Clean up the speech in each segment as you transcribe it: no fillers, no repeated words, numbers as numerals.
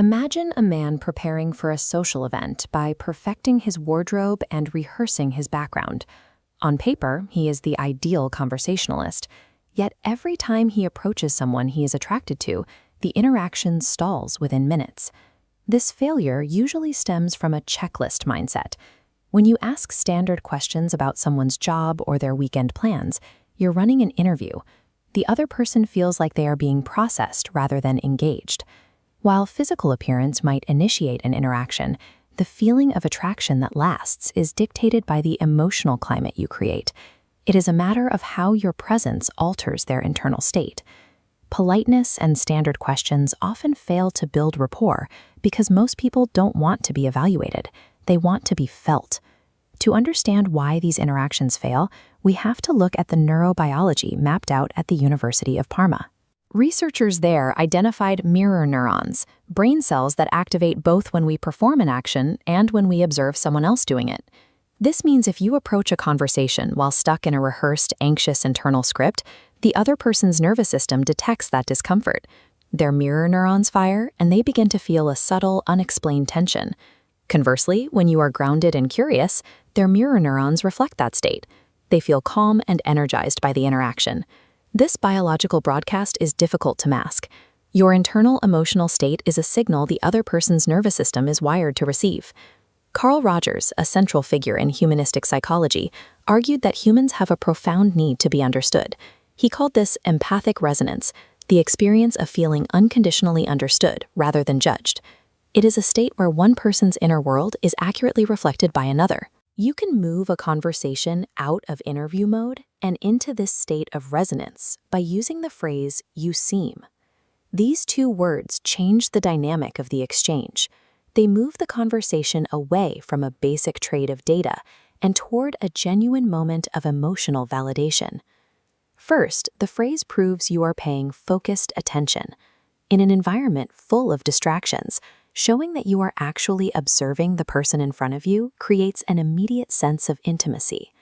Imagine a man preparing for a social event by perfecting his wardrobe and rehearsing his background. On paper, he is the ideal conversationalist, yet every time he approaches someone he is attracted to, the interaction stalls within minutes. This failure usually stems from a checklist mindset. When you ask standard questions about someone's job or their weekend plans, you're running an interview. The other person feels like they are being processed rather than engaged. While physical appearance might initiate an interaction, the feeling of attraction that lasts is dictated by the emotional climate you create. It is a matter of how your presence alters their internal state. Politeness and standard questions often fail to build rapport because most people don't want to be evaluated. They want to be felt. To understand why these interactions fail, we have to look at the neurobiology mapped out at the University of Parma. Researchers there identified mirror neurons, brain cells that activate both when we perform an action and when we observe someone else doing it. This means if you approach a conversation while stuck in a rehearsed, anxious internal script, the other person's nervous system detects that discomfort. Their mirror neurons fire, and they begin to feel a subtle, unexplained tension. Conversely, when you are grounded and curious, their mirror neurons reflect that state. They feel calm and energized by the interaction. This biological broadcast is difficult to mask. Your internal emotional state is a signal the other person's nervous system is wired to receive. Carl Rogers, a central figure in humanistic psychology, argued that humans have a profound need to be understood. He called this empathic resonance, the experience of feeling unconditionally understood rather than judged. It is a state where one person's inner world is accurately reflected by another. You can move a conversation out of interview mode and into this state of resonance by using the phrase, "you seem." These two words change the dynamic of the exchange. They move the conversation away from a basic trade of data and toward a genuine moment of emotional validation. First, the phrase proves you are paying focused attention. In an environment full of distractions, showing that you are actually observing the person in front of you creates an immediate sense of intimacy.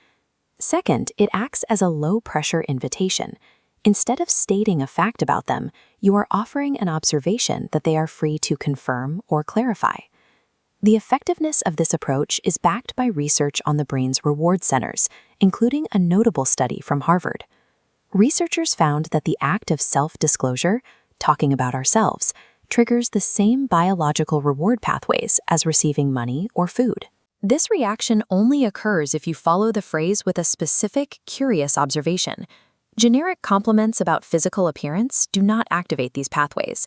Second, it acts as a low-pressure invitation. Instead of stating a fact about them, you are offering an observation that they are free to confirm or clarify. The effectiveness of this approach is backed by research on the brain's reward centers, including a notable study from Harvard. Researchers found that the act of self-disclosure, talking about ourselves, triggers the same biological reward pathways as receiving money or food. This reaction only occurs if you follow the phrase with a specific, curious observation. Generic compliments about physical appearance do not activate these pathways.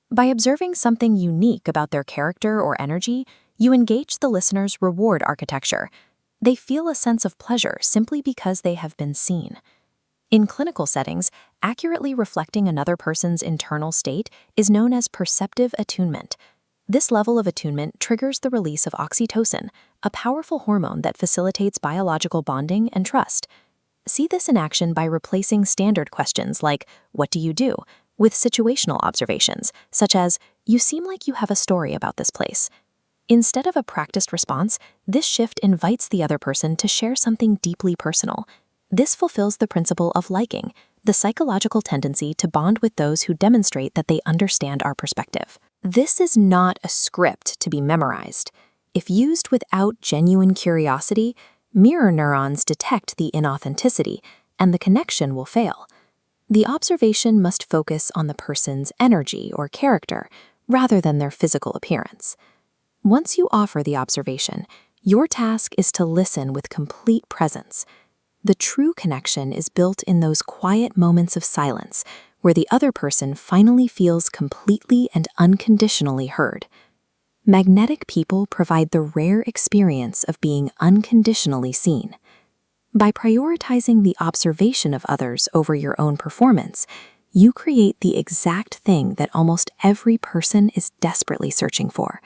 By observing something unique about their character or energy, you engage the listener's reward architecture. They feel a sense of pleasure simply because they have been seen. In clinical settings, accurately reflecting another person's internal state is known as perceptive attunement. This level of attunement triggers the release of oxytocin, a powerful hormone that facilitates biological bonding and trust. See this in action by replacing standard questions like, "What do you do?" with situational observations, such as, "You seem like you have a story about this place." Instead of a practiced response, this shift invites the other person to share something deeply personal. This fulfills the principle of liking, the psychological tendency to bond with those who demonstrate that they understand our perspective. This is not a script to be memorized. If used without genuine curiosity, mirror neurons detect the inauthenticity, and the connection will fail. The observation must focus on the person's energy or character, rather than their physical appearance. Once you offer the observation, your task is to listen with complete presence. The true connection is built in those quiet moments of silence where the other person finally feels completely and unconditionally heard. Magnetic people provide the rare experience of being unconditionally seen. By prioritizing the observation of others over your own performance, you create the exact thing that almost every person is desperately searching for: